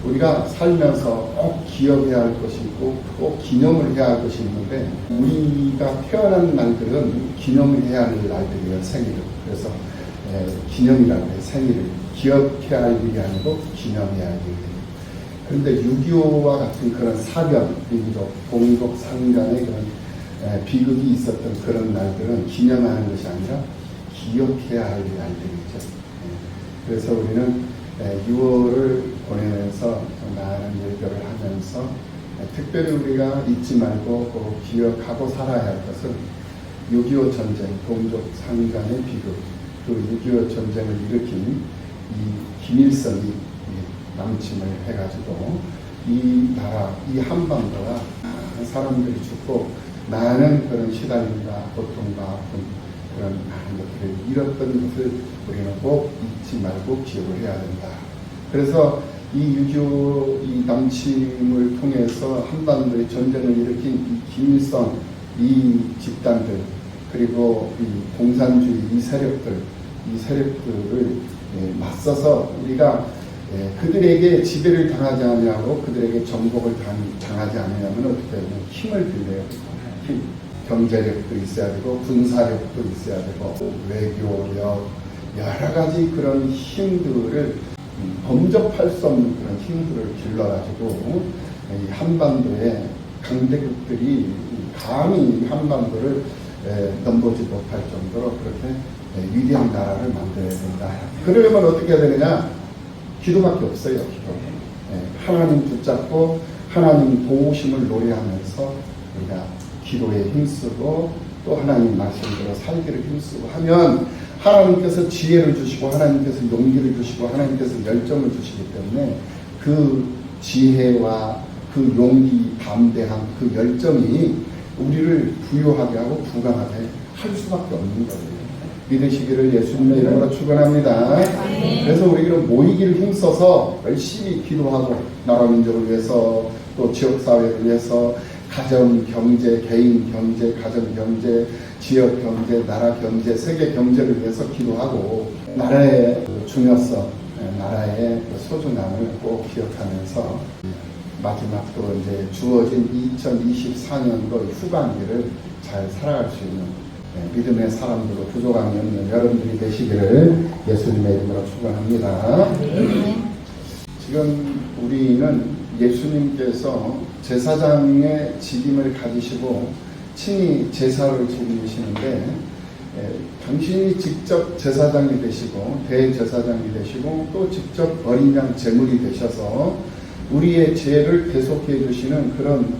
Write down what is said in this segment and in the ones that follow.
우리가 살면서 꼭 기억해야 할 것이 있고 꼭 기념을 해야 할 것이 있는데, 우리가 태어난 날들은 기념을 해야 할 날들이에요. 생일을. 그래서 기념이라고 해요. 생일을 기억해야 할 일이 아니고 기념해야 할 일이에요. 그런데 6.25와 같은 그런 사변, 민족, 동족, 상간의 그런 비극이 있었던 그런 날들은 기념하는 것이 아니라 기억해야 할 날들이죠. 그래서 우리는 6월을 보내면서 많은 일들을 하면서 특별히 우리가 잊지 말고 꼭 기억하고 살아야 할 것은 6.25 전쟁, 동족 상간의 비극, 그 6.25 전쟁을 일으킨 이 김일성이 남침을 해가지고 이 나라, 이 한반도가 많은 사람들이 죽고 많은 그런 시달림과 고통과 아픔, 그런 많은 것들을 잃었던 것을 우리는 꼭 잊지 말고 기억을 해야 된다. 그래서 이 6.25 이 남침을 통해서 한반도의 전쟁을 일으킨 이 김일성, 이 집단들, 그리고 이 공산주의 이 세력들을 맞서서 우리가 그들에게 지배를 당하지 않으려고, 그들에게 정복을 당하지 않으려면 어떻게 하면 힘을 빌려요. 힘. 경제력도 있어야 되고 군사력도 있어야 되고 외교력, 여러 가지 그런 힘들을 범접할 수 없는 그런 힘들을 길러가지고 이 한반도의 강대국들이 감히 한반도를 넘보지 못할 정도로 그렇게 위대한 나라를 만들어야 된다. 그러려면 어떻게 해야 되느냐? 기도밖에 없어요. 기도. 하나님 붙잡고 하나님 도우심을 노래하면서 우리가 기도에 힘쓰고 또 하나님 말씀대로 살기를 힘쓰고 하면 하나님께서 지혜를 주시고 하나님께서 용기를 주시고 하나님께서 열정을 주시기 때문에 그 지혜와 그 용기, 담대함, 그 열정이 우리를 부유하게 하고 부강하게 할 수밖에 없는 거예요. 믿으시기를 예수님의 이름으로 축원합니다. 그래서 우리는 모이기를 힘써서 열심히 기도하고 나라 민족을 위해서 또 지역사회를 위해서 가정 경제, 개인 경제, 가정 경제, 지역 경제, 나라 경제, 세계 경제를 위해서 기도하고 나라의 중요성, 나라의 소중함을 꼭 기억하면서 마지막 또 이제 주어진 2024년도 후반기를 잘 살아갈 수 있는 믿음의 사람들로 부족함이 없는 여러분들이 되시기를 예수님의 이름으로 축원합니다. 지금 우리는 예수님께서 제사장의 직임을 가지시고 친히 제사를 지키시는데 당신이 직접 제사장이 되시고 대제사장이 되시고 또 직접 어린 양 제물이 되셔서 우리의 죄를 대속해 주시는 그런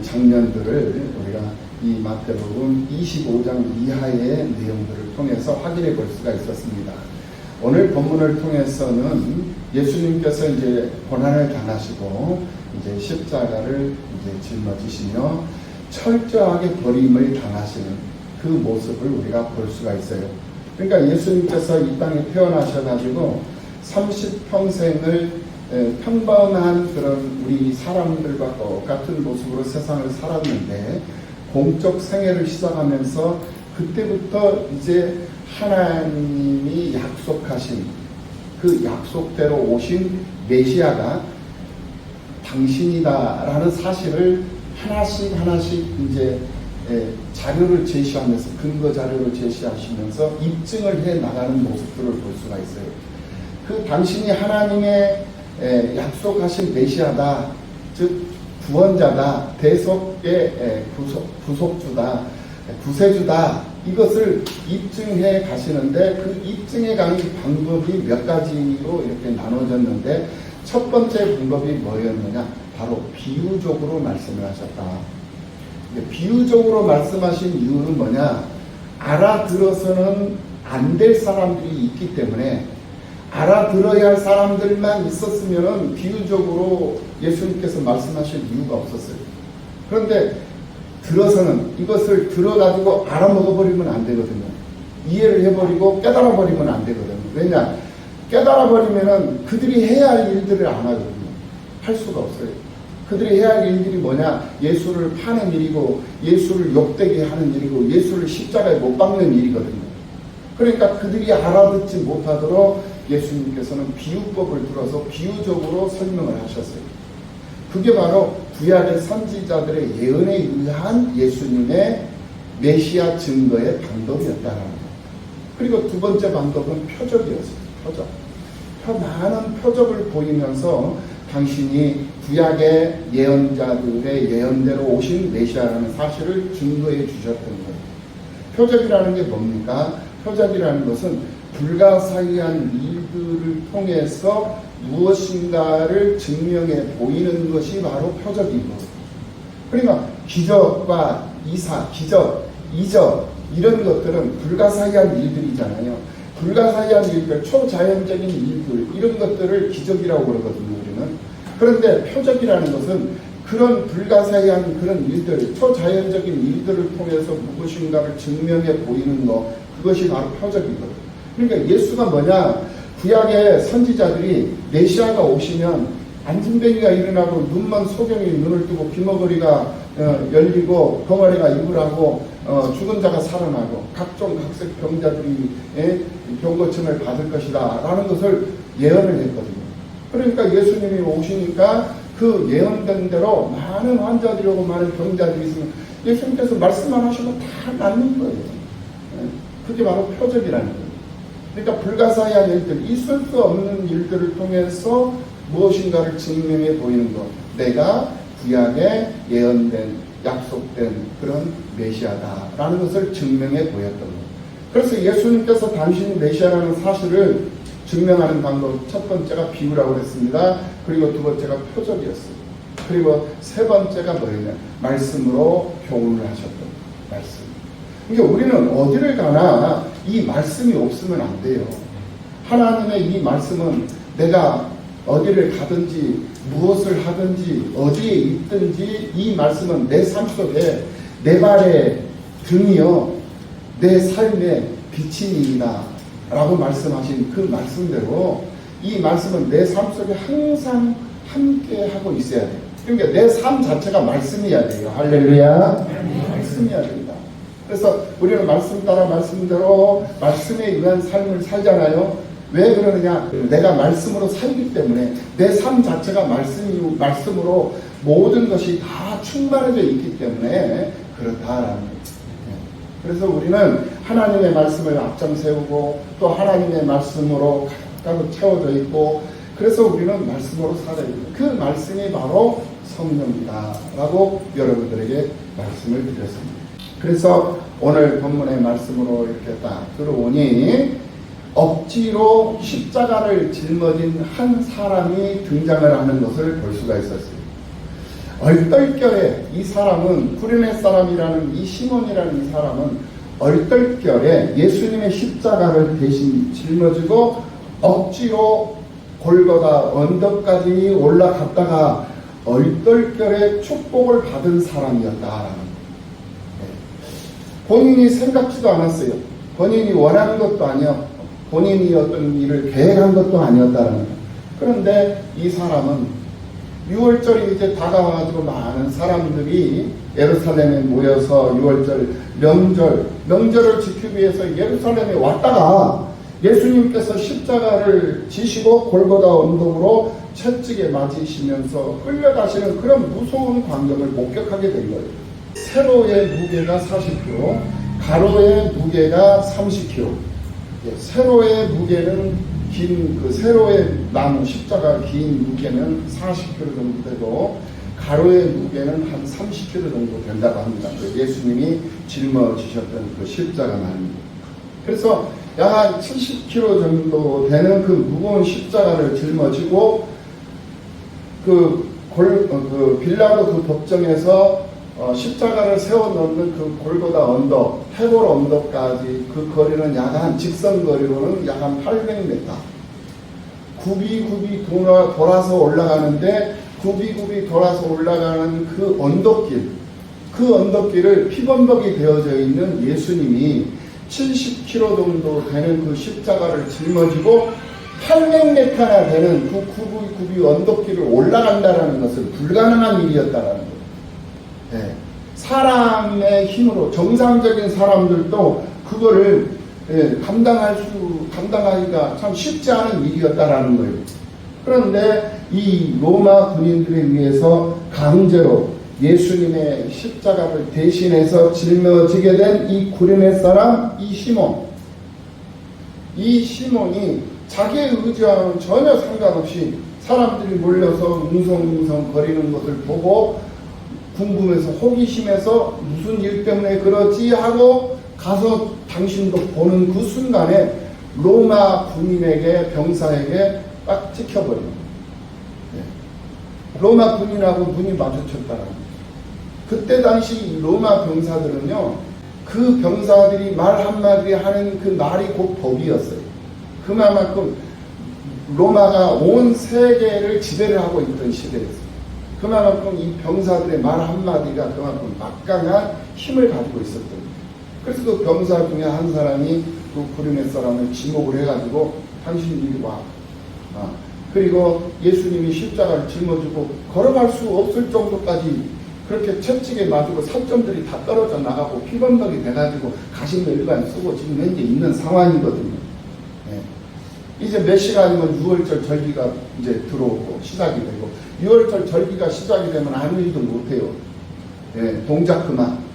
장면들을 우리가 이 마태복음 25장 이하의 내용들을 통해서 확인해 볼 수가 있었습니다. 오늘 본문을 통해서는 예수님께서 이제 고난을 당하시고 이제 십자가를 이제 짊어지시며 철저하게 버림을 당하시는 그 모습을 우리가 볼 수가 있어요. 그러니까 예수님께서 이 땅에 태어나셔가지고 30평생을 평범한 그런 우리 사람들과 똑같은 모습으로 세상을 살았는데 공적 생애를 시작하면서 그때부터 이제 하나님이 약속하신 그 약속대로 오신 메시아가 당신이다라는 사실을 하나씩 이제 자료를 제시하면서 근거 자료를 제시하시면서 입증을 해 나가는 모습들을 볼 수가 있어요. 그 당신이 하나님의 약속하신 메시아다, 즉 구원자다, 대속의 구속주다, 구세주다, 이것을 입증해 가시는데 그 입증해 가는 방법이 몇 가지로 이렇게 나눠졌는데 첫 번째 방법이 뭐였느냐? 바로 비유적으로 말씀을 하셨다. 비유적으로 말씀하신 이유는 뭐냐? 알아들어서는 안 될 사람들이 있기 때문에 알아들어야 할 사람들만 있었으면 비유적으로 예수님께서 말씀하실 이유가 없었어요. 그런데 들어서는 이것을 들어가지고 알아먹어버리면 안 되거든요. 이해를 해버리고 깨달아버리면 안 되거든요. 왜냐? 깨달아버리면은 그들이 해야 할 일들을 안 하거든요. 할 수가 없어요. 그들이 해야 할 일들이 뭐냐? 예수를 파는 일이고 예수를 욕되게 하는 일이고 예수를 십자가에 못 박는 일이거든요. 그러니까 그들이 알아듣지 못하도록 예수님께서는 비유법을 들어서 비유적으로 설명을 하셨어요. 그게 바로 구약의 선지자들의 예언에 의한 예수님의 메시아 증거의 방법이었다라는 거예요. 그리고 두 번째 방법은 표적이었어요. 표적. 많은 표적을 보이면서 당신이 구약의 예언자들의 예언대로 오신 메시아라는 사실을 증거해 주셨던 거예요. 표적이라는 게 뭡니까? 표적이라는 것은 불가사의한 일들을 통해서 무엇인가를 증명해 보이는 것이 바로 표적인 거예요. 그러니까 기적과 기적, 이적 이런 것들은 불가사의한 일들이잖아요. 불가사의한 일들, 초자연적인 일들 이런 것들을 기적이라고 그러거든요. 우리는. 그런데 표적이라는 것은 그런 불가사의한 그런 일들, 초자연적인 일들을 통해서 무엇인가를 증명해 보이는 것, 그것이 바로 표적이거든요. 그러니까 예수가 뭐냐? 구약의 선지자들이 메시아가 오시면 안진뱅이가 일어나고 눈먼 소경이 눈을 뜨고 귀머거리가 열리고 병아리가 입을 하고 죽은 자가 살아나고 각종 각색 병자들이 병고침을 받을 것이다 라는 것을 예언을 했거든요. 그러니까 예수님이 오시니까 그 예언된 대로 많은 환자들이 오고 많은 병자들이 있으면 예수님께서 말씀만 하시면 다 낫는 거예요. 그게 바로 표적이라는 거예요. 그러니까 불가사의한 일들, 있을 수 없는 일들을 통해서 무엇인가를 증명해 보이는 것. 내가 구약에 예언된, 약속된 그런 메시아다라는 것을 증명해 보였던 것. 그래서 예수님께서 당신이 메시아라는 사실을 증명하는 방법, 첫 번째가 비유라고 그랬습니다. 그리고 두 번째가 표적이었어요. 그리고 세 번째가 뭐였냐? 말씀으로 교훈을 하셨던 말씀. 그러니까 우리는 어디를 가나 이 말씀이 없으면 안 돼요. 하나님의 이 말씀은 내가 어디를 가든지 무엇을 하든지 어디에 있든지 이 말씀은 내 삶 속에 내 발의 등이요 내 삶의 빛이니이다 라고 말씀하신 그 말씀대로 이 말씀은 내 삶 속에 항상 함께 하고 있어야 돼요. 그러니까 내 삶 자체가 말씀이어야 돼요. 할렐루야. 말씀이어야 된다. 그래서 우리는 말씀 따라 말씀대로 말씀에 의한 삶을 살잖아요. 왜 그러느냐? 내가 말씀으로 살기 때문에 내 삶 자체가 말씀으로 모든 것이 다 충만해져 있기 때문에 그렇다라는 거예요. 그래서 우리는 하나님의 말씀을 앞장 세우고 또 하나님의 말씀으로 가득 채워져 있고 그래서 우리는 말씀으로 살아야 돼요. 그 말씀이 바로 성령이다라고 여러분들에게 말씀을 드렸습니다. 그래서 오늘 본문의 말씀으로 이렇게 딱 들어오니 억지로 십자가를 짊어진 한 사람이 등장을 하는 것을 볼 수가 있었어요. 얼떨결에 이 사람은 구레네 사람이라는 이 시몬이라는 이 사람은 얼떨결에 예수님의 십자가를 대신 짊어지고 억지로 골고다 언덕까지 올라갔다가 얼떨결에 축복을 받은 사람이었다라는 본인이 생각지도 않았어요. 본인이 원하는 것도 아니었고 본인이 어떤 일을 계획한 것도 아니었다는 거예요. 그런데 이 사람은 6월절이 이제 다가와가지고 많은 사람들이 예루살렘에 모여서 6월절 명절을 지키기 위해서 예루살렘에 왔다가 예수님께서 십자가를 지시고 골고다 언덕으로 채찍에 맞으시면서 끌려가시는 그런 무서운 광경을 목격하게 된 거예요. 세로의 무게가 40kg, 가로의 무게가 30kg. 세로의 무게는 세로의 나무 십자가 긴 무게는 40kg 정도 되고 가로의 무게는 한 30kg 정도 된다고 합니다. 예수님이 짊어지셨던 그 십자가만. 그래서 약 한 70kg 정도 되는 그 무거운 십자가를 짊어지고 빌라도 그 법정에서 십자가를 세워놓는 그 골고다 언덕, 태볼 언덕까지 그 거리는 약 한 직선거리로는 약 한 800m. 굽이 돌아서 올라가는데 굽이 돌아서 올라가는 그 언덕길을 피범벅이 되어져 있는 예수님이 70km 정도 되는 그 십자가를 짊어지고 800m나 되는 그 굽이 언덕길을 올라간다는 것은 불가능한 일이었다라는 거예요. 네. 사람의 힘으로 정상적인 사람들도 그거를 감당하기가 참 쉽지 않은 일이었다라는 거예요. 그런데 이 로마 군인들에 의해서 강제로 예수님의 십자가를 대신해서 짊어지게 된 이 구레네 사람 이 시몬이 자기의 의지와는 전혀 상관없이 사람들이 몰려서 웅성웅성 거리는 것을 보고 궁금해서 호기심에서 무슨 일 때문에 그러지 하고 가서 당신도 보는 그 순간에 로마 군인에게 병사에게 딱 찍혀버려요. 로마 군인하고 눈이 마주쳤다는 거예요. 그때 당시 로마 병사들은요, 그 병사들이 말 한마디 하는 그 말이 곧 법이었어요. 그만큼 로마가 온 세계를 지배를 하고 있던 시대였어요. 그만큼 이 병사들의 말 한마디가 그만큼 막강한 힘을 가지고 있었던 거예요. 그래서 그 병사 중에 한 사람이 그 구레네 사람을 지목을 해가지고 당신 이리 와. 그리고 예수님이 십자가를 짊어지고 걸어갈 수 없을 정도까지 그렇게 채찍에 맞고 살점들이 다 떨어져 나가고 피범벅이 돼가지고 가시면 일반 쓰고 지금 현재 있는 상황이거든요. 이제 몇 시간이면 6월절 절기가 이제 들어오고 시작이 되고 6월절 절기가 시작이 되면 아무 일도 못해요. 동작 그만.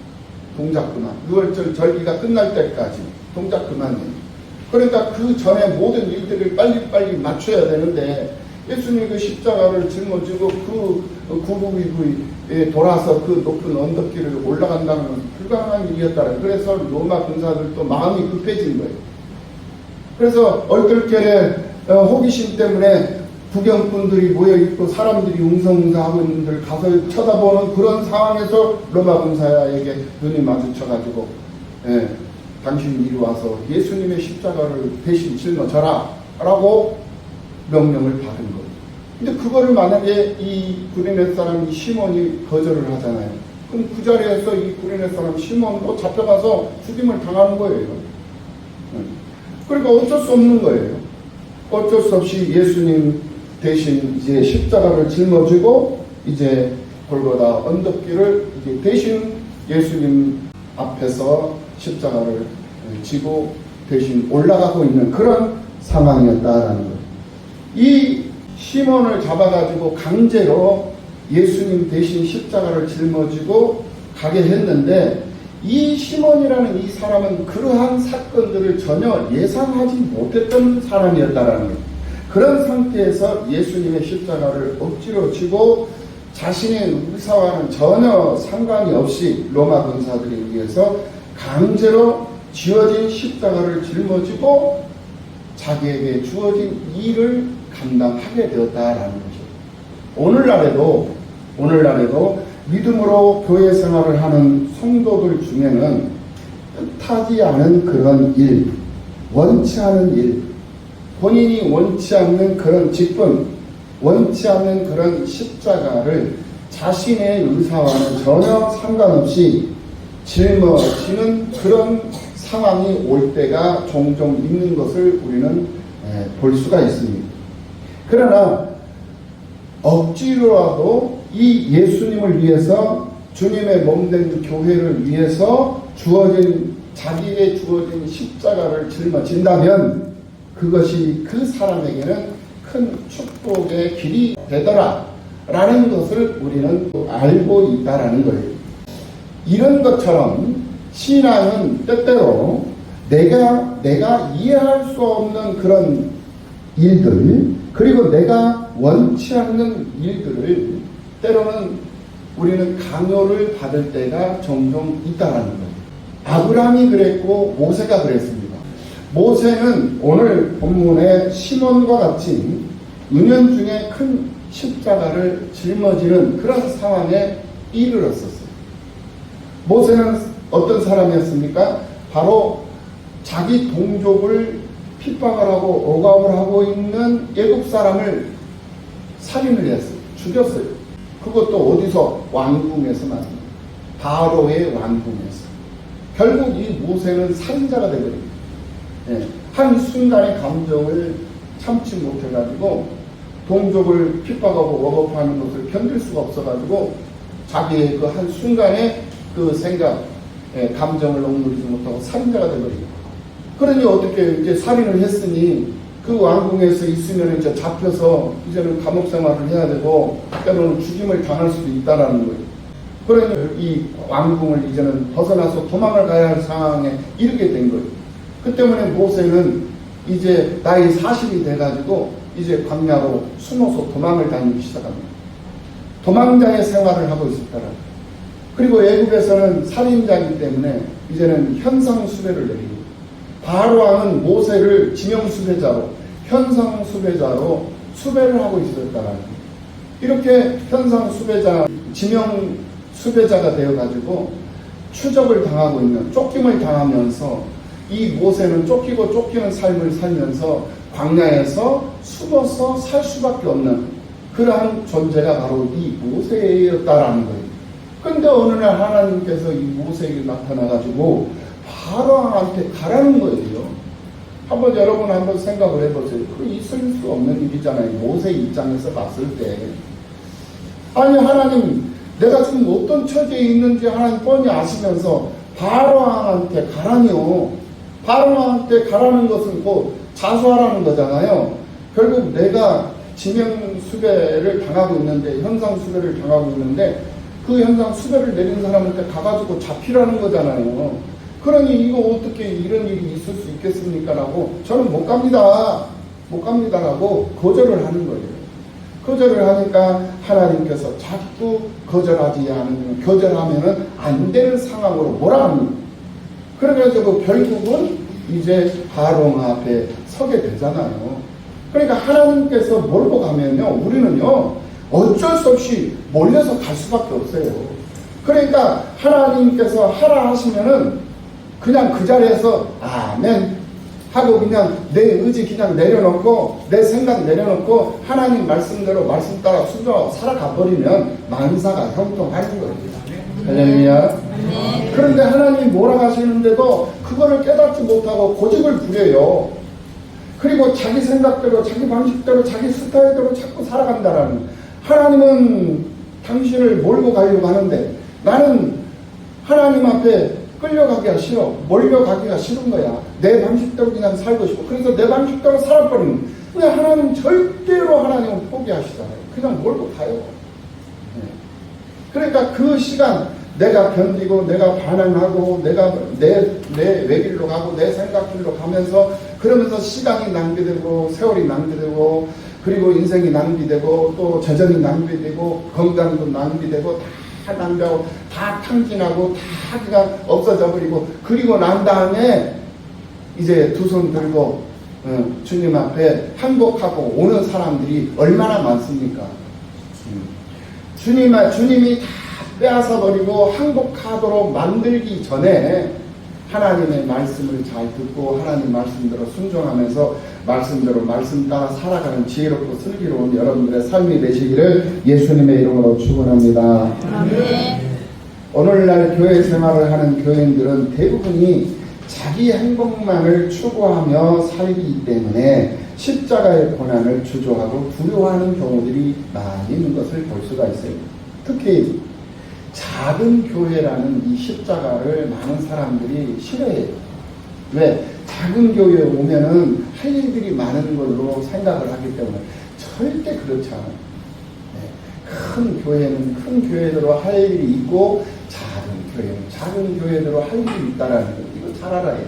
6월절 절기가 끝날 때까지 동작 그만이에요. 그러니까 그 전에 모든 일들을 빨리빨리 맞춰야 되는데 예수님이 그 십자가를 짊어지고 그 구부위에 돌아서 그 높은 언덕길을 올라간다는 건 불가능한 일이었다는 거예요. 그래서 로마 군사들도 마음이 급해진 거예요. 그래서 얼떨결에 호기심 때문에 구경꾼들이 모여있고 사람들이 웅성웅성하고 있는 데를 가서 쳐다보는 그런 상황에서 로마 군사에게 눈이 마주쳐가지고 당신 이리 와서 예수님의 십자가를 대신 짊어져라 라고 명령을 받은 거예요. 근데 그거를 만약에 이 구레네 사람 이 시몬이 거절을 하잖아요. 그럼 그 자리에서 이 구레네 사람 시몬도 잡혀가서 죽임을 당하는 거예요. 그러니까 어쩔 수 없는 거예요. 어쩔 수 없이 예수님 대신 이제 십자가를 짊어지고 이제 골고다 언덕길을 이제 대신 예수님 앞에서 십자가를 지고 대신 올라가고 있는 그런 상황이었다라는 거예요. 이 시몬을 잡아가지고 강제로 예수님 대신 십자가를 짊어지고 가게 했는데 이 시몬이라는 이 사람은 그러한 사건들을 전혀 예상하지 못했던 사람이었다라는 거예요. 그런 상태에서 예수님의 십자가를 억지로 지고 자신의 의사와는 전혀 상관이 없이 로마 군사들에 의해서 강제로 지어진 십자가를 짊어지고 자기에게 주어진 일을 감당하게 되었다라는 거죠. 오늘날에도 믿음으로 교회 생활을 하는 성도들 중에는 뜻하지 않은 그런 일, 원치 않은 일, 본인이 원치 않는 그런 직분, 원치 않는 그런 십자가를 자신의 의사와는 전혀 상관없이 짊어지는 그런 상황이 올 때가 종종 있는 것을 우리는 볼 수가 있습니다. 그러나 억지로라도 이 예수님을 위해서 주님의 몸된 교회를 위해서 자기에게 주어진 십자가를 짊어진다면 그것이 그 사람에게는 큰 축복의 길이 되더라 라는 것을 우리는 알고 있다라는 거예요. 이런 것처럼 신앙은 때때로 내가 이해할 수 없는 그런 일들, 그리고 내가 원치 않는 일들을 때로는 우리는 강요를 받을 때가 종종 있다라는 거예요. 아브라함이 그랬고 모세가 그랬습니다. 모세는 오늘 본문의 시몬과 같이 은연중에 큰 십자가를 짊어지는 그런 상황에 이르렀었어요. 모세는 어떤 사람이었습니까? 바로 자기 동족을 핍박을 하고 억압을 하고 있는 애국 사람을 살인을 했어요. 죽였어요. 그것도 어디서? 왕궁에서 말입니다. 바로의 왕궁에서. 결국 이 모세는 살인자가 되버립니다. 한순간의 감정을 참지 못해가지고 동족을 핍박하고 억압하는 것을 견딜 수가 없어가지고 자기의 그 한순간의 그 생각, 감정을 억누르지 못하고 살인자가 되버립니다. 그러니 어떻게 이제 살인을 했으니 그 왕궁에서 있으면 이제 잡혀서 이제는 감옥 생활을 해야 되고 때로는 죽임을 당할 수도 있다라는 거예요. 그러니 이 왕궁을 이제는 벗어나서 도망을 가야 할 상황에 이르게 된 거예요. 그 때문에 모세는 이제 나이 40이 돼가지고 이제 광야로 숨어서 도망을 다니기 시작합니다. 도망자의 생활을 하고 있었더라. 그리고 애굽에서는 살인자이기 때문에 이제는 현상수배를 내리고 바로왕은 모세를 지명수배자로 현상수배자로 수배를 하고 있었다. 이렇게 현상수배자 지명수배자가 되어가지고 추적을 당하고 있는 쫓김을 당하면서 이 모세는 쫓기고 쫓기는 삶을 살면서 광야에서 숨어서 살 수밖에 없는 그러한 존재가 바로 이 모세였다라는 거예요. 근데 어느 날 하나님께서 이 모세에게 나타나가지고 바로왕한테 가라는 거예요. 한번 여러분 한번 생각을 해보세요. 그 있을 수 없는 일이잖아요. 모세 입장에서 봤을 때. 아니 하나님 내가 지금 어떤 처지에 있는지 하나님 뻔히 아시면서 바로왕한테 가라니요. 바로왕한테 가라는 것은 곧 자수하라는 거잖아요. 결국 내가 지명수배를 당하고 있는데 현상수배를 당하고 있는데 그 현상 수배를 내린 사람한테 가가지고 잡히라는 거잖아요. 그러니 이거 어떻게 이런 일이 있을 수 있겠습니까? 라고 저는 못 갑니다 라고 거절을 하는 거예요. 거절을 하니까 하나님께서 자꾸 거절하면은 안 되는 상황으로 몰아갑니다. 그래가지고 결국은 이제 바로왕 앞에 서게 되잖아요. 그러니까 하나님께서 몰고 가면요 우리는요 어쩔 수 없이 몰려서 갈 수밖에 없어요. 그러니까 하나님께서 하라 하시면은 그냥 그 자리에서 아멘 하고 그냥 내 의지 그냥 내려놓고 내 생각 내려놓고 하나님 말씀대로 말씀 따라 순종하고 살아가 버리면 만사가 형통하는 거예요. 할렐루야. 그런데 하나님이 몰아가시는데도 그거를 깨닫지 못하고 고집을 부려요. 그리고 자기 생각대로 자기 방식대로 자기 스타일대로 자꾸 살아간다라는. 하나님은 당신을 몰고 가려고 하는데 나는 하나님 앞에 끌려가기가 싫어. 몰려가기가 싫은 거야. 내 방식대로 그냥 살고 싶어. 그래서 내 방식대로 살아버리는. 근데 하나님 절대로 하나님은 포기하시잖아요. 그냥 몰고 가요. 그러니까 그 시간 내가 견디고 내가 반항하고 내가 내 외길로 가고 내 생각길로 가면서 그러면서 시간이 낭비되고 세월이 낭비되고 그리고 인생이 낭비되고 또 재정이 낭비되고 건강도 낭비되고 다 낭비하고 다 탕진하고 다 그냥 없어져 버리고 그리고 난 다음에 이제 두 손 들고 주님 앞에 항복하고 오는 사람들이 얼마나 많습니까? 주님이 다 빼앗아 버리고 항복하도록 만들기 전에 하나님의 말씀을 잘 듣고 하나님 말씀대로 순종하면서 말씀대로 말씀 따라 살아가는 지혜롭고 슬기로운 여러분들의 삶이 되시기를 예수님의 이름으로 축원합니다. 오늘날 교회 생활을 하는 교인들은 대부분이 자기 행복만을 추구하며 살기 때문에 십자가의 고난을 주저하고 두려워하는 경우들이 많이 있는 것을 볼 수가 있어요. 특히 작은 교회라는 이 십자가를 많은 사람들이 싫어해요. 왜? 작은 교회에 오면은 할 일들이 많은 걸로 생각을 하기 때문에 절대 그렇지 않아요. 큰 교회는 큰 교회대로 할 일이 있고 작은 교회는 작은 교회대로 할 일이 있다라는 거 이거 잘 알아야 돼요.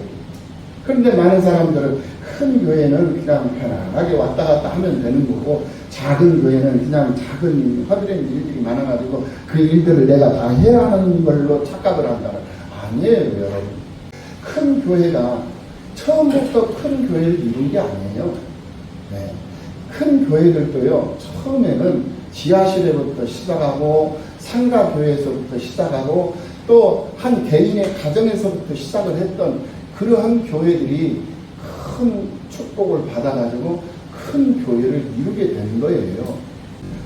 그런데 많은 사람들은 큰 교회는 그냥 편안하게 왔다 갔다 하면 되는 거고 작은 교회는 그냥 작은 허드렛 일들이 많아가지고 그 일들을 내가 다 해야 하는 걸로 착각을 한다는 아니에요 여러분. 큰 교회가 처음부터 큰 교회를 이룬 게 아니에요. 큰 교회들도요 처음에는 지하실에부터 시작하고 상가교회에서부터 시작하고 또 한 개인의 가정에서부터 시작을 했던 그러한 교회들이 큰 축복을 받아가지고 큰 교회를 이루게 된 거예요.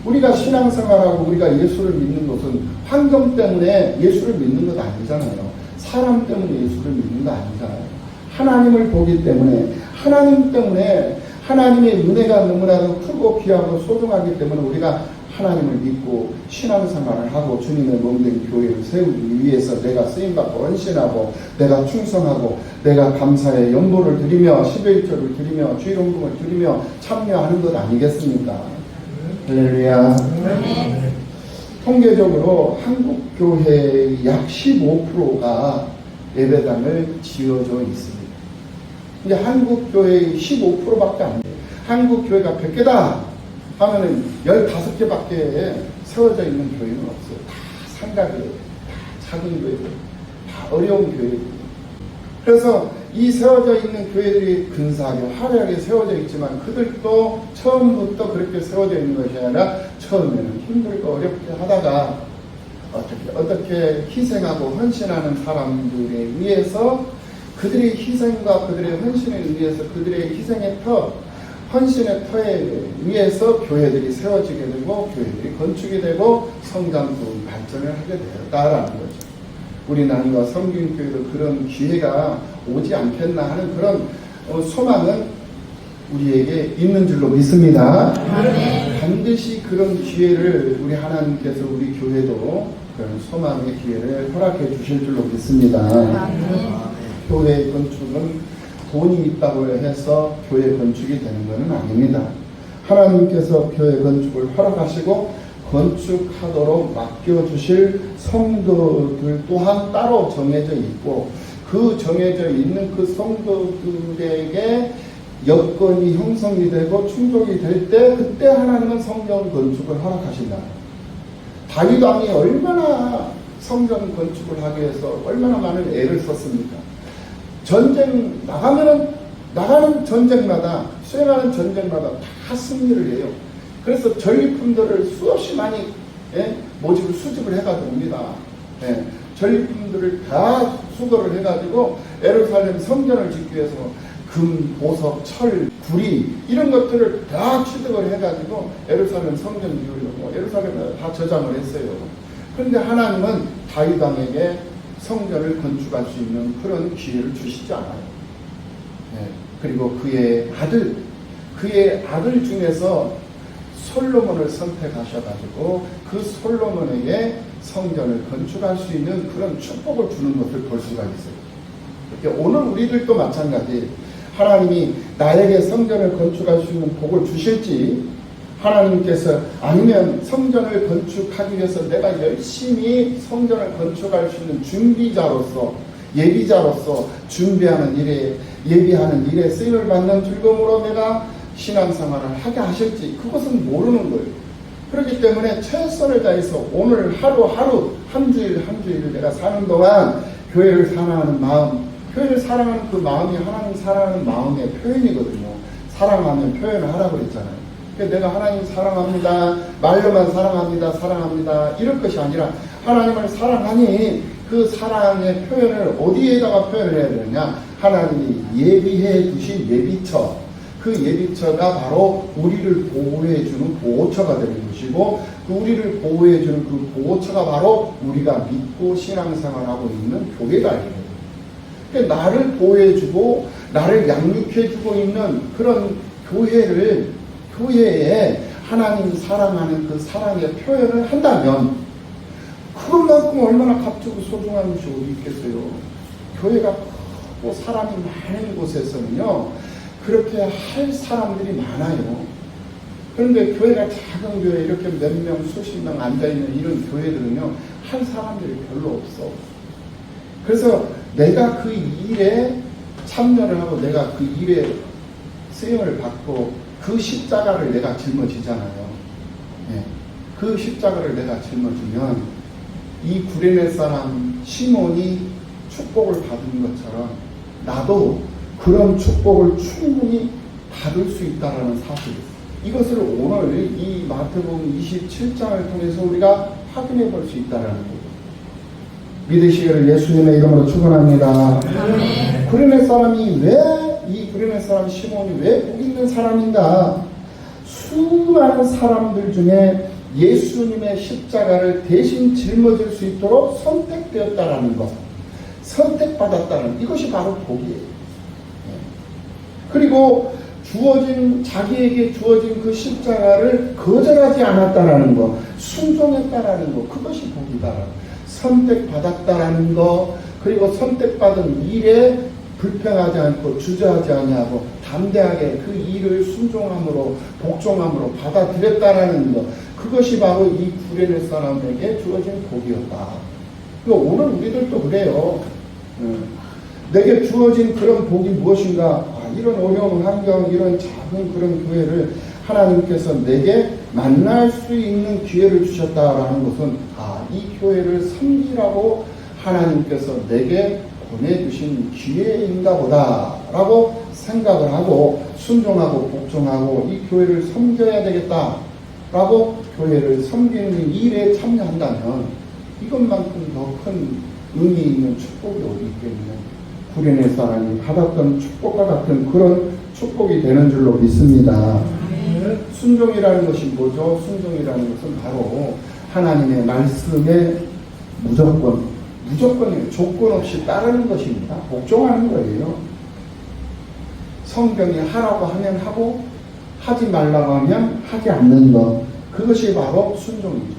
우리가 신앙생활하고 우리가 예수를 믿는 것은 환경 때문에 예수를 믿는 것 아니잖아요. 사람 때문에 예수를 믿는 거 아니잖아요. 하나님을 보기 때문에 하나님 때문에 하나님의 은혜가 너무나도 크고 귀하고 소중하기 때문에 우리가 하나님을 믿고 신앙생활을 하고 주님의 몸된 교회를 세우기 위해서 내가 쓰임받고 헌신하고 내가 충성하고 내가 감사의 연보를 드리며 11조를 드리며 주일헌금을 드리며 참여하는 것 아니겠습니까? 할렐루야. 통계적으로 한국교회의 약 15%가 예배당을 지어져 있습니다. 이제 한국교회의 15%밖에 안 돼요. 한국교회가 100개다 하면은 15개밖에 세워져 있는 교회는 없어요. 다 상가교회, 다 작은 교회, 다 어려운 교회. 그래서 이 세워져 있는 교회들이 근사하게 화려하게 세워져 있지만 그들도 처음부터 그렇게 세워져 있는 것이 아니라 처음에는 힘들고 어렵게 하다가 어떻게 희생하고 헌신하는 사람들에 의해서 그들의 희생과 그들의 헌신에 의해서 그들의 희생의 터, 헌신의 터에 의해서 교회들이 세워지게 되고 교회들이 건축이 되고 성장도 발전을 하게 되었다라는 거죠. 우리나라와 성균교회도 그런 기회가 오지 않겠나 하는 그런 소망은 우리에게 있는 줄로 믿습니다. 반드시 그런 기회를 우리 하나님께서 우리 교회도 그런 소망의 기회를 허락해 주실 줄로 믿습니다. 교회 건축은 돈이 있다고 해서 교회 건축이 되는 것은 아닙니다. 하나님께서 교회 건축을 허락하시고 건축하도록 맡겨주실 성도들 또한 따로 정해져 있고 그 정해져 있는 그 성도들에게 여건이 형성이 되고 충족이 될 때 그때 하나님은 성전 건축을 허락하신다. 다윗 왕이 얼마나 성전 건축을 하기 위해서 얼마나 많은 애를 썼습니까? 전쟁 나가는 전쟁마다 수행하는 전쟁마다 다 승리를 해요. 그래서 전리품들을 수없이 많이 모집을 수집을 해가지고 옵니다. 전리품들을 다 수거를 해가지고 예루살렘 성전을 짓기 위해서 금, 보석, 철, 구리 이런 것들을 다 취득을 해가지고 예루살렘 성전 지으려고 예루살렘에 다 저장을 했어요. 그런데 하나님은 다윗 왕에게 성전을 건축할 수 있는 그런 기회를 주시지 않아요. 그리고 그의 아들 중에서 솔로몬을 선택하셔가지고 그 솔로몬에게 성전을 건축할 수 있는 그런 축복을 주는 것을 볼 수가 있어요. 오늘 우리들도 마찬가지 하나님이 나에게 성전을 건축할 수 있는 복을 주실지 하나님께서 아니면 성전을 건축하기 위해서 내가 열심히 성전을 건축할 수 있는 준비자로서 예비자로서 준비하는 일에 예비하는 일에 쓰임을 받는 즐거움으로 내가 신앙생활을 하게 하실지 그것은 모르는 거예요. 그렇기 때문에 최선을 다해서 오늘 하루하루 한 주일을 내가 사는 동안 교회를 사랑하는 마음 교회를 사랑하는 그 마음이 하나님 사랑하는 마음의 표현이거든요. 사랑하면 표현을 하라고 그랬잖아요. 내가 하나님 사랑합니다. 말로만 사랑합니다. 이럴 것이 아니라 하나님을 사랑하니 그 사랑의 표현을 어디에다가 표현을 해야 되느냐. 하나님이 예비해 두신 예비처. 그 예비처가 바로 우리를 보호해주는 보호처가 되는 것이고 그 우리를 보호해주는 그 보호처가 바로 우리가 믿고 신앙생활하고 있는 교회가 아니에요. 그러니까 나를 보호해주고 나를 양육해주고 있는 그런 교회에 하나님 사랑하는 그 사랑의 표현을 한다면 그것만큼 얼마나 값지고 소중한 것이 어디 있겠어요. 교회가 크고 사람이 많은 곳에서는요 그렇게 할 사람들이 많아요. 그런데 교회가 작은 교회 이렇게 몇 명 수십 명 앉아있는 이런 교회들은요 할 사람들이 별로 없어. 그래서 내가 그 일에 참여를 하고 내가 그 일에 쓰임을 받고 그 십자가를 내가 짊어지잖아요. 그 십자가를 내가 짊어지면 이 구레네 사람 시몬이 축복을 받은 것처럼 나도 그런 축복을 충분히 받을 수 있다는 사실이에요. 이것을 오늘 이 마태복음 27장을 통해서 우리가 확인해 볼 수 있다는 거예요. 믿으시기를 예수님의 이름으로 축원합니다. 구레네 사람이 이 구레네 사람 시몬이 왜 복 있는 사람인가? 수많은 사람들 중에 예수님의 십자가를 대신 짊어질 수 있도록 선택되었다라는 것, 선택받았다는 이것이 바로 복이에요. 그리고 자기에게 주어진 그 십자가를 거절하지 않았다라는 거, 순종했다라는 거, 그것이 복이다. 선택받았다라는 거, 그리고 선택받은 일에 불평하지 않고 주저하지 아니하고 담대하게 그 일을 순종함으로 복종함으로 받아들였다라는 것, 그것이 바로 이 구레네 사람에게 주어진 복이었다. 오늘 우리들도 그래요. 내게 주어진 그런 복이 무엇인가? 이런 어려운 환경, 이런 작은 그런 교회를 하나님께서 내게 만날 수 있는 기회를 주셨다라는 것은 이 교회를 섬기라고 하나님께서 내게 보내주신 기회인가 보다라고 생각을 하고 순종하고 복종하고 이 교회를 섬겨야 되겠다라고 교회를 섬기는 일에 참여한다면 이것만큼 더 큰 의미 있는 축복이 어디 있겠느냐. 구레네 사람이 받았던 축복과 같은 그런 축복이 되는 줄로 믿습니다. 순종이라는 것이 뭐죠? 순종이라는 것은 바로 하나님의 말씀에 무조건이에요. 조건 없이 따르는 것입니다. 복종하는 거예요. 성경이 하라고 하면 하고 하지 말라고 하면 하지 않는 것, 그것이 바로 순종이죠.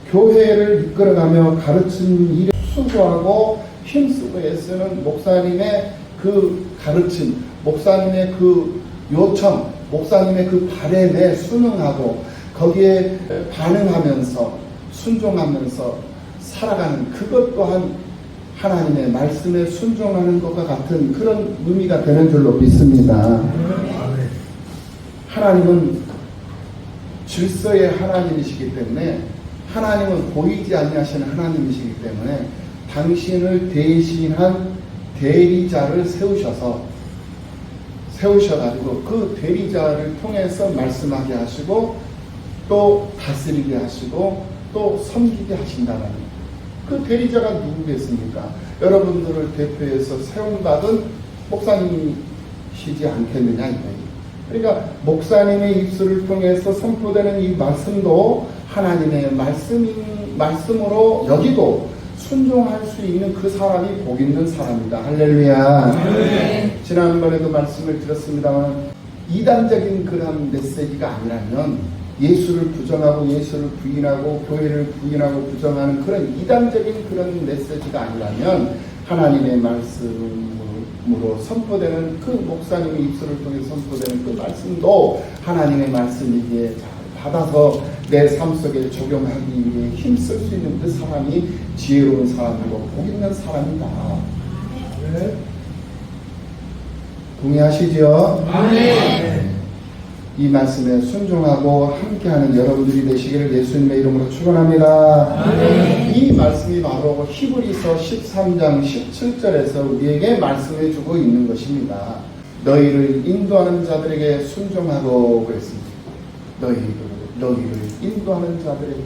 교회를 이끌어가며 가르치는 일에 수고하고 힘쓰고 애쓰는 목사님의 그 가르침, 목사님의 그 요청, 목사님의 그 바램에 순응하고 거기에 반응하면서 순종하면서 살아가는 그것 또한 하나님의 말씀에 순종하는 것과 같은 그런 의미가 되는 줄로 믿습니다. 하나님은 질서의 하나님이시기 때문에, 하나님은 보이지 아니하시는 하나님이시기 때문에 당신을 대신한 대리자를 세우셔가지고 그 대리자를 통해서 말씀하게 하시고 또 다스리게 하시고 또 섬기게 하신다는 그 대리자가 누구겠습니까? 여러분들을 대표해서 세움받은 목사님이시지 않겠느냐 이거예요. 그러니까 목사님의 입술을 통해서 선포되는 이 말씀도 하나님의 말씀으로 여기고 순종할 수 있는 그 사람이 복 있는 사람이다. 할렐루야. 네. 지난번에도 말씀을 드렸습니다만 이단적인 그런 메시지가 아니라면, 예수를 부정하고 예수를 부인하고 교회를 부인하고 부정하는 그런 이단적인 그런 메시지가 아니라면, 하나님의 말씀으로 선포되는 그 목사님의 입술을 통해 선포되는 그 말씀도 하나님의 말씀이기에 잘 받아서 내 삶 속에 적용하기 위해 힘쓸 수 있는 그 사람이 지혜로운 사람이고 복 있는 사람이다. 네. 동의하시죠? 네. 이 말씀에 순종하고 함께하는 여러분들이 되시기를 예수님의 이름으로 축원합니다. 이 말씀이 바로 히브리서 13장 17절에서 우리에게 말씀해 주고 있는 것입니다. 너희를 인도하는 자들에게 순종하고 그랬습니다. 너희를 인도하는 자들에게,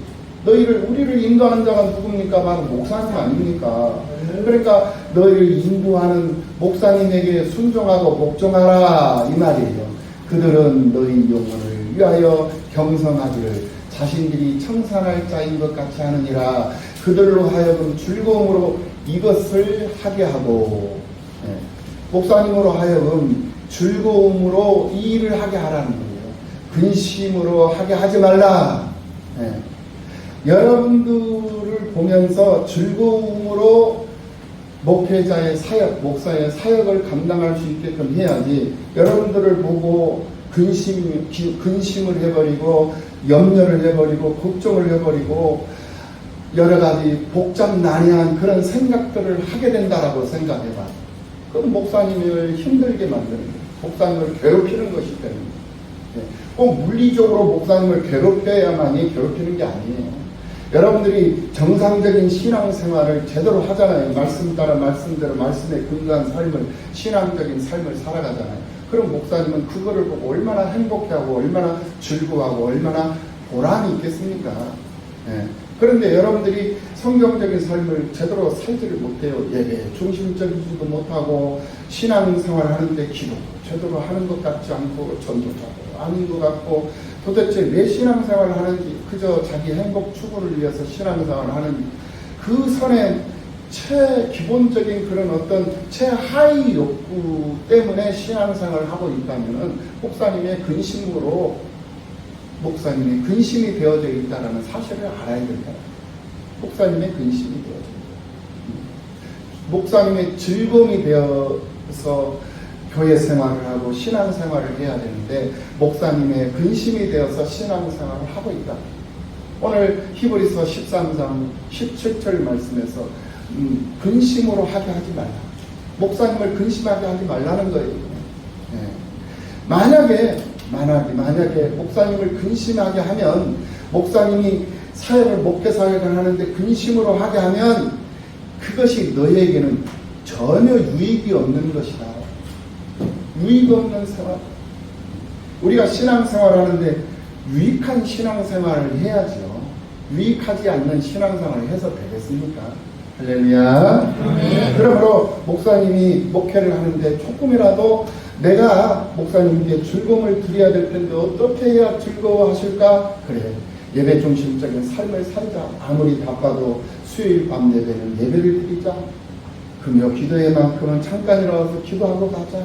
우리를 인도하는 자가 누굽니까? 바로 목사님 아닙니까? 그러니까 너희를 인도하는 목사님에게 순종하고 복종하라 이 말이에요. 그들은 너희 영혼을 위하여 경성하기를 자신들이 청산할 자인 것 같이 하느니라. 그들로 하여금 즐거움으로 이것을 하게 하고, 목사님으로 하여금 즐거움으로 이 일을 하게 하라는 거예요. 근심으로 하게 하지 말라. 여러분들을 보면서 즐거움으로 목회자의 사역, 목사의 사역을 감당할 수 있게끔 해야지, 여러분들을 보고 근심을 해버리고 염려를 해버리고 걱정을 해버리고 여러 가지 복잡난해한 그런 생각들을 하게 된다라고 생각해봐. 그럼 목사님을 힘들게 만드는 거예요. 목사님을 괴롭히는 것이 되는 거예요. 꼭 물리적으로 목사님을 괴롭혀야만이 괴롭히는 게 아니에요. 여러분들이 정상적인 신앙생활을 제대로 하잖아요. 말씀 따라 말씀대로 말씀에 근거한 삶을, 신앙적인 삶을 살아가잖아요. 그럼 목사님은 그거를 보고 얼마나 행복해하고 얼마나 즐거워하고 얼마나 보람이 있겠습니까? 그런데 여러분들이 성경적인 삶을 제대로 살지를 못해요. 예배 중심적이지도 못하고 신앙생활 하는데 기도 제대로 하는 것 같지 않고 전도자도 아닌 것 같고, 도대체 왜 신앙생활을 하는지, 그저 자기 행복 추구를 위해서 신앙생활을 하는지, 그 선에 최기본적인 그런 어떤 최하위 욕구 때문에 신앙생활을 하고 있다면은 목사님의 근심으로 목사님의 근심이 되어져 있다는 사실을 알아야 된다. 목사님의 근심이 되어져 있다. 목사님의 즐거움이 되어서 교회 생활을 하고 신앙 생활을 해야 되는데 목사님의 근심이 되어서 신앙 생활을 하고 있다. 오늘 히브리서 13장 17절 말씀에서 근심으로 하게 하지 말라. 목사님을 근심하게 하지 말라는 거예요. 네. 만약에 목사님을 근심하게 하면 목사님이 목회사역을 하는데 근심으로 하게 하면 그것이 너희에게는 전혀 유익이 없는 것이다. 유익 없는 생활. 우리가 신앙생활을 하는데 유익한 신앙생활을 해야죠. 유익하지 않는 신앙생활을 해서 되겠습니까? 할렐루야. 그러므로 목사님이 목회를 하는데 조금이라도 내가 목사님께 즐거움을 드려야 될 텐데 어떻게 해야 즐거워하실까? 그래, 예배 중심적인 삶을 살자. 아무리 바빠도 수요일 밤 예배는 예배를 드리자. 금요 기도회만큼은 잠깐 일어나서 기도하고 가자.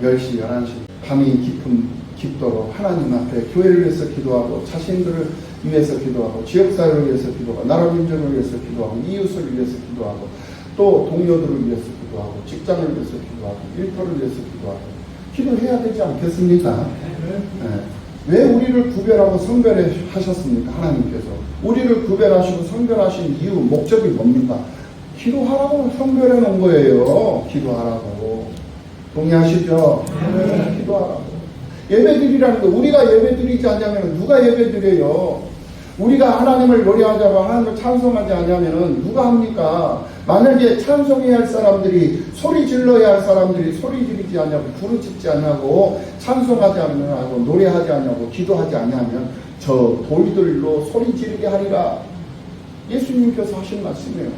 10시, 11시 밤이 깊은 깊도록 하나님 앞에 교회를 위해서 기도하고 자신들을 위해서 기도하고 지역사회를 위해서 기도하고 나라 민족을 위해서 기도하고 이웃을 위해서 기도하고 또 동료들을 위해서 기도하고 직장을 위해서 기도하고 일터를 위해서 기도하고 기도해야 되지 않겠습니까? 네. 왜 우리를 구별하고 성별하셨습니까? 하나님께서 우리를 구별하시고 성별하신 이유 목적이 뭡니까? 기도하라고 성별해 놓은 거예요. 기도하라고. 동의하시죠? 네. 기도하라고. 예배드리라는 거. 우리가 예배드리지 않냐면 누가 예배드려요? 우리가 하나님을 노래하자고 하나님을 찬송하지 않냐면 누가 합니까? 만약에 찬송해야 할 사람들이 소리 질러야 할 사람들이 소리 지르지 않냐고 부르짖지 않냐고 찬송하지 않냐고 노래하지 않냐고 기도하지 않냐면 저 돌들로 소리 지르게 하리라. 예수님께서 하신 말씀이에요.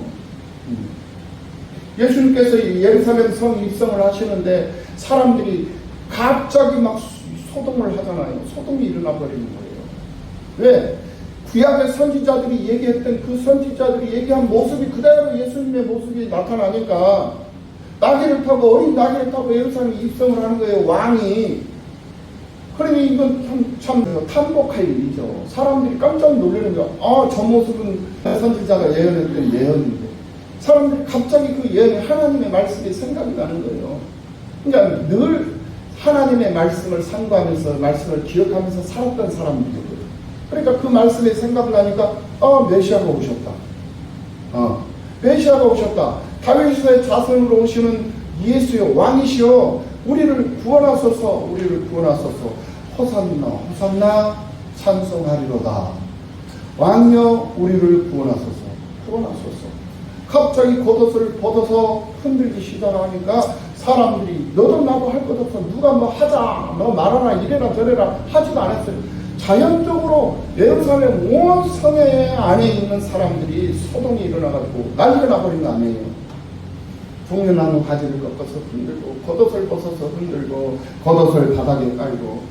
예수님께서 예루살렘 성 입성을 하시는데 사람들이 갑자기 막 소동을 하잖아요. 소동이 일어나 버리는 거예요. 왜? 구약의 선지자들이 얘기했던 그 선지자들이 얘기한 모습이 그대로 예수님의 모습이 나타나니까 나귀를 타고 어린 나귀를 타고 예루살렘에 입성을 하는 거예요. 왕이. 그러니 이건 참 탐복할 일이죠. 사람들이 깜짝 놀라는 거야. 아, 저 모습은 선지자가 예언했던 예언인데 사람들이 갑자기 그 예언이 하나님의 말씀이 생각이 나는 거예요. 그러니까 늘 하나님의 말씀을 상고하면서 말씀을 기억하면서 살았던 사람들이거든요. 그러니까 그 말씀이 생각이 나니까 메시아가 오셨다. 메시아가 오셨다. 다윗의 자손으로 오시는 예수여 왕이시여 우리를 구원하소서. 우리를 구원하소서. 호산나 호산나 찬송하리로다. 왕여 우리를 구원하소서. 구원하소서. 갑자기 겉옷을 벗어서 흔들기 시작하니까 사람들이 너도 나도 할 것 없어. 누가 뭐 하자. 너 말하라. 이래라 저래라. 하지도 않았어요. 자연적으로 예루살렘 온 성에 안에 있는 사람들이 소동이 일어나가지고 난리가 나버린 거 아니에요. 종려나무 가지를 꺾어서 흔들고 겉옷을 벗어서 흔들고 겉옷을 바닥에 깔고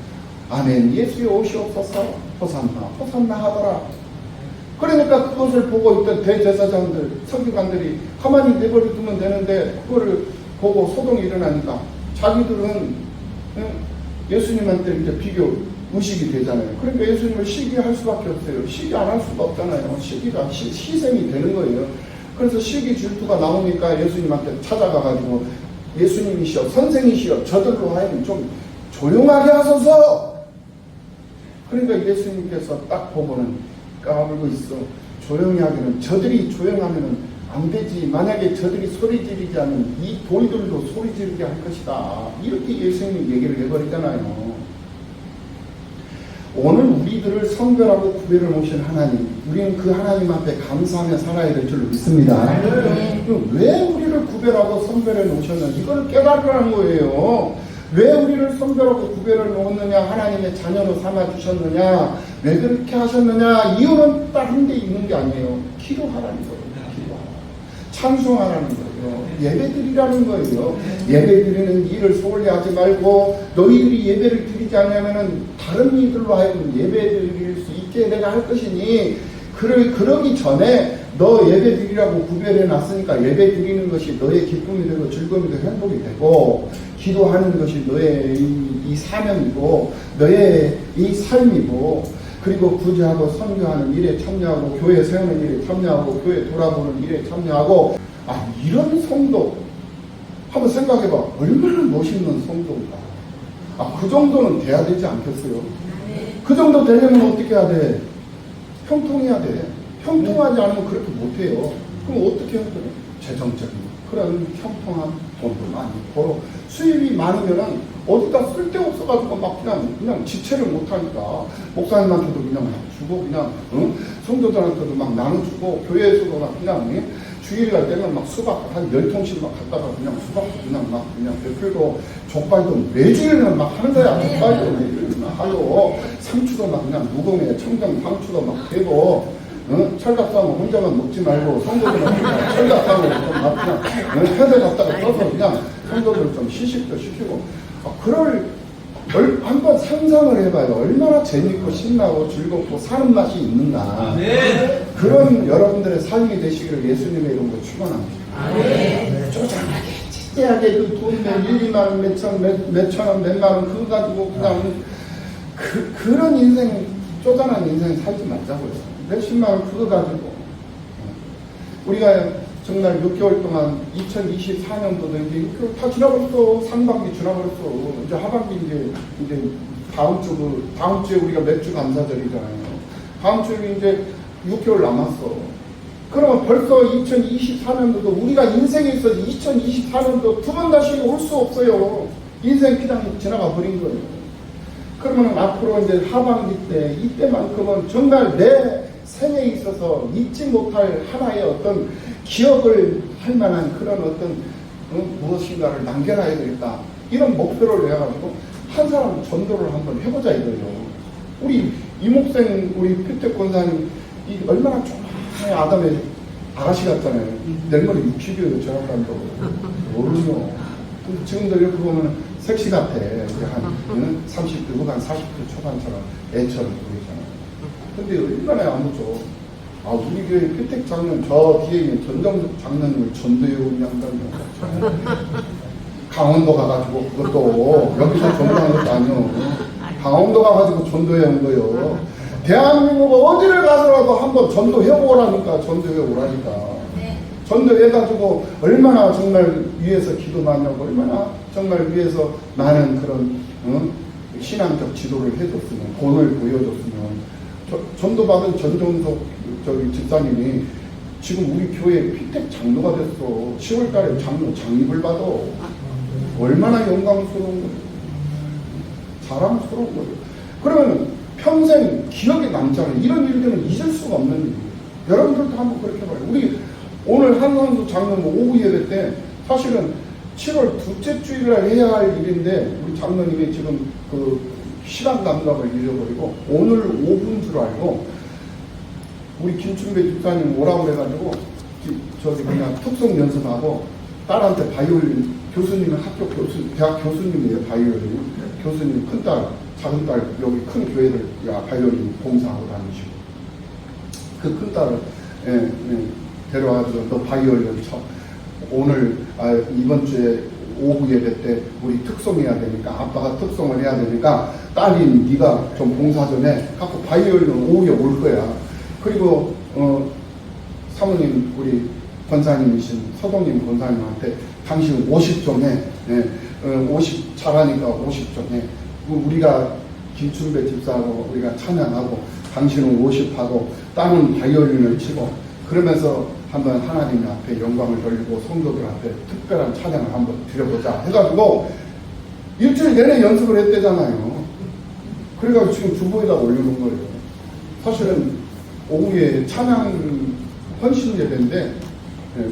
아멘 예수여 오시옵소서 호산나 호산나 하더라. 그러니까 그것을 보고 있던 대제사장들 서기관들이 가만히 내버려 두면 되는데 그거를 보고 소동이 일어나니까 자기들은 예수님한테 이제 비교 의식이 되잖아요. 그러니까 예수님을 시기할 수밖에 없어요. 시기 안 할 수가 없잖아요. 시기가 희생이 되는 거예요. 그래서 시기 질투가 나오니까 예수님한테 찾아가가지고 예수님이시여 선생이시여 저들로 하여금 좀 조용하게 하소서. 그러니까 예수님께서 딱 보고는 까불고 있어. 조용히 하기는 저들이 조용하면은 안 되지. 만약에 저들이 소리 지르지 않으면 이 돌들도 소리 지르게 할 것이다. 이렇게 예수님이 얘기를 해버리잖아요. 오늘 우리들을 성별하고 구별해 놓으신 하나님, 우리는 그 하나님 앞에 감사하며 살아야 될 줄로 믿습니다. 왜 우리를 구별하고 성별해 놓으셨냐? 이걸 깨달으라는 거예요. 왜 우리를 성별하고 구별해 놓았느냐? 하나님의 자녀로 삼아 주셨느냐? 왜 그렇게 하셨느냐? 이유는 다른 데 있는 게 아니에요. 기도하라는 거예요. 찬송하라는 거예요. 예배드리라는 거예요. 예배드리는 일을 소홀히 하지 말고 너희들이 예배를 드리지 않으면 다른 이들로 하여금 예배드릴 수 있게 내가 할 것이니 그러기 전에 너 예배 드리라고 구별해 놨으니까 예배 드리는 것이 너의 기쁨이 되고 즐거움이 되고 행복이 되고, 기도하는 것이 너의 이 사명이고 너의 이 삶이고, 그리고 구제하고 선교하는 일에 참여하고 교회 세우는 일에 참여하고 교회 돌아보는 일에 참여하고, 이런 성도 한번 생각해봐. 얼마나 멋있는 성도인가. 그 정도는 돼야 되지 않겠어요? 그 정도 되려면 어떻게 해야 돼? 형통해야 돼. 형통하지 않으면 그렇게 못해요. 그럼 어떻게 해야 돼? 재정적인 그런 형통한 돈도 많이 벌어. 수입이 많으면은 어디다 쓸데없어가지고 막 그냥 지체를 못하니까 목사님한테도 그냥 막 주고, 그냥 성도들한테도 막 나눠주고, 교회에서도 막 그냥 주일날 되면 막 수박 한 10통씩 막 갖다가 그냥 수박도 그냥 베풀고, 족발도 매주일날 막 하는 거야. 족발도 매주일 막 하고, 상추도 막 그냥 무공에 청정 상추도 막 대고, 철갑상을 혼자만 먹지 말고 성도들은 철갑상을 좀 막 그냥 회대 갖다가 떠서 그냥 성도들 좀 시식도 시키고, 한번 상상을 해봐요. 얼마나 재밌고 신나고 즐겁고 사는 맛이 있는가. 그런 여러분들의 삶이 되시기를 예수님의 이름으로 축원합니다. 쪼잔하게 찌찌하게 그 돈 1, 2만 원, 몇천 원, 몇만 원 그거 가지고 그냥 그런 인생, 쪼잔한 인생 살지 말자고요. 몇십만 원 그거 가지고. 우리가 정말 6개월 동안 2024년도도 이제 6개월 다 지나버렸어. 상반기 지나버렸어. 이제 하반기 이제 다음 주에 우리가 맥주 감사절이잖아요. 다음 주에 이제 6개월 남았어. 그러면 벌써 2024년도도 우리가 인생에 있어서 2024년도 두 번 다시 올 수 없어요. 인생 그냥 지나가 버린 거예요. 그러면 앞으로 이제 하반기 때 이때만큼은 정말 내 생에 있어서 잊지 못할 하나의 어떤 기억을 할 만한 그런 어떤 무엇인가를 남겨놔야 되겠다. 이런 목표를 내가지고 한 사람 전도를 한번 해보자 이거예요. 우리 이목생 우리 피택 권사님 얼마나 조그마한 아담의 아가씨 같잖아요. 내일모레 60이에요. 저 사람도 모르죠. 지금도 이렇게 보면 섹시 같아. 이제 한 30대 후반 40대 초반처럼 애처럼 보이잖아요. 근데 얼마나 아무죠. 우리 교회 피택 장면 저 뒤에 있는 전정숙 장면을 전도해 온 양반이요. 강원도 가가지고 그것도 여기서 전도한 것도 아니요. 강원도 가가지고 전도해 온 거요. 대한민국 어디를 가서라도 한번 전도해 오라니까. 전도해 오라니까. 전도해가지고 얼마나 정말 위에서 기도 많이 하고 얼마나 정말 위에서 많은 그런 신앙적 지도를 해줬으면, 본을 보여줬으면. 전도받은 전종석 집사님이 지금 우리 교회 피택 장로가 됐어. 10월달에 장립을 받아. 얼마나 영광스러운 거예요. 자랑스러운 거예요. 그러면 평생 기억에 남잖아요. 이런 일들은 잊을 수가 없는 일이에요. 여러분들도 한번 그렇게 봐요. 우리 오늘 한상수 장로님 오후 예배 때 사실은 7월 둘째 주일날 해야 할 일인데 우리 장로님이 지금 그 시간 감각을 잃어버리고 오늘 오후인 줄 알고 우리 김춘배 집사님 오라고 해가지고 저기 그냥 특송 연습하고 딸한테 바이올린, 교수님은 학교 대학 교수님이에요. 바이올린 교수님 큰딸, 작은딸 여기 큰 교회를 바이올린 봉사하고 다니시고 그 큰딸을 데려와서 너 바이올린 쳐. 오늘 이번 주에 오후 예배 때 우리 특송해야 되니까 아빠가 특송을 해야 되니까 딸인 네가 좀 봉사 좀 해. 갖고 바이올린 오후에 올 거야. 그리고 사모님 우리 권사님이신 서동님 권사님한테 당신 50 좀 해. 50 잘하니까 50 좀 해. 우리가 김춘배 집사하고 우리가 찬양하고 당신은 50 하고 딸은 바이올린을 치고 그러면서 한번 하나님 앞에 영광을 돌리고 성도들한테 특별한 찬양을 한번 드려보자 해가지고 일주일 내내 연습을 했대잖아요. 그래가지고 지금 주보에다 올려놓은 거예요. 사실은 오후에 찬양 헌신 예배인데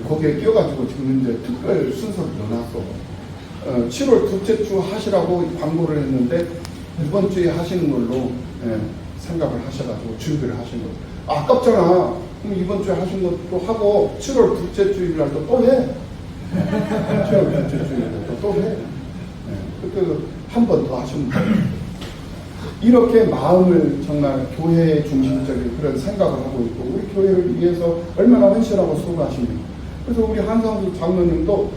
거기에 끼어가지고 지금 이제 특별 순서를 넣어놨어. 7월 둘째 주 하시라고 광고를 했는데 이번 주에 하시는 걸로 생각을 하셔가지고 준비를 하신 거예요. 아깝잖아. 그럼 이번 주에 하신 것도 하고 7월 둘째 주일날도 또 해. 7월 둘째 주일날도 또 해. 그때 한 번 더 하시면 돼요. 이렇게 마음을 정말 교회의 중심적인 그런 생각을 하고 있고 우리 교회를 위해서 얼마나 헌신하고 수고하십니까. 그래서 우리 한상수 장로님도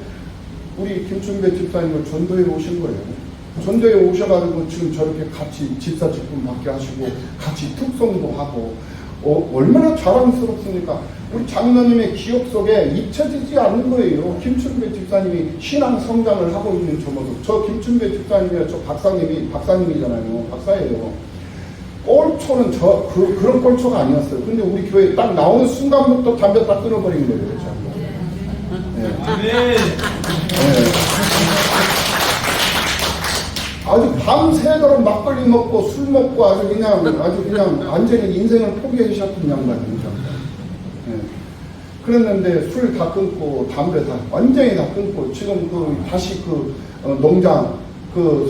우리 김춘배 집사님을 전도에 오신 거예요. 전도에 오셔가지고 지금 저렇게 같이 집사 직분 받게 하시고 같이 특송도 하고 얼마나 자랑스럽습니까. 우리 장로님의 기억 속에 잊혀지지 않는 거예요. 김춘배 집사님이 신앙 성장을 하고 있는 저 모습. 저 김춘배 집사님이요, 저 박사님이잖아요. 박사예요. 꼴초는 그런 꼴초가 아니었어요. 근데 우리 교회 딱 나오는 순간부터 담배 딱 끊어버린 거예요. 네. 네. 아주 밤새도록 막걸리 먹고 술 먹고 아주 그냥 완전히 인생을 포기하셨던 양반이죠. 네. 그랬는데 술 다 끊고 담배 다 완전히 다 끊고 지금 다시 농장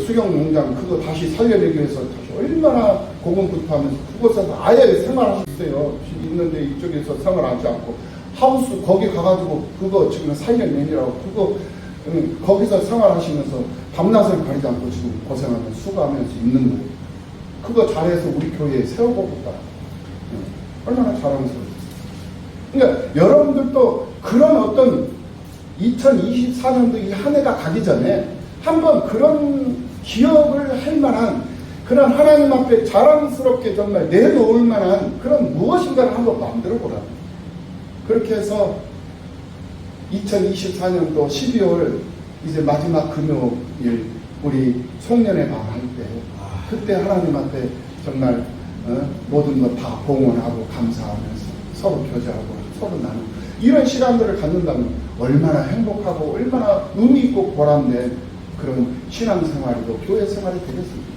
수경 농장 그거 다시 살려내기 위해서 다시 얼마나 고군분투하면서 그곳에서 아예 생활하셨어요. 있는데 이쪽에서 생활하지 않고 하우스 거기 가가지고 그거 지금 살려내니라고 그거 거기서 생활하시면서 밤낮을 가리지 않고 지금 고생하면서 수고하면서 있는 거예요. 그거 잘해서 우리 교회에 세워보겠다. 얼마나 자랑스러워요. 그러니까 여러분들도 그런 어떤 2024년도 이 한 해가 가기 전에 한번 그런 기억을 할 만한 그런 하나님 앞에 자랑스럽게 정말 내놓을 만한 그런 무엇인가를 한번 만들어 보라. 그렇게 해서 2024년도 12월 이제 마지막 금요일 우리 송년회 밤 할 때 그때 하나님 앞에 정말 모든 것 다 봉헌하고 감사하면서 서로 교제하고 서로 나누고 이런 시간들을 갖는다면 얼마나 행복하고 얼마나 의미 있고 보람된 그런 신앙생활이고 교회 생활이 되겠습니까?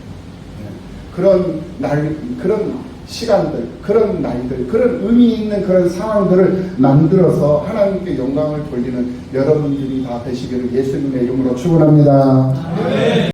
그런 시간들, 그런 날들, 그런 의미 있는 그런 상황들을 만들어서 하나님께 영광을 돌리는 여러분들이 다 되시기를 예수님의 이름으로 축원합니다.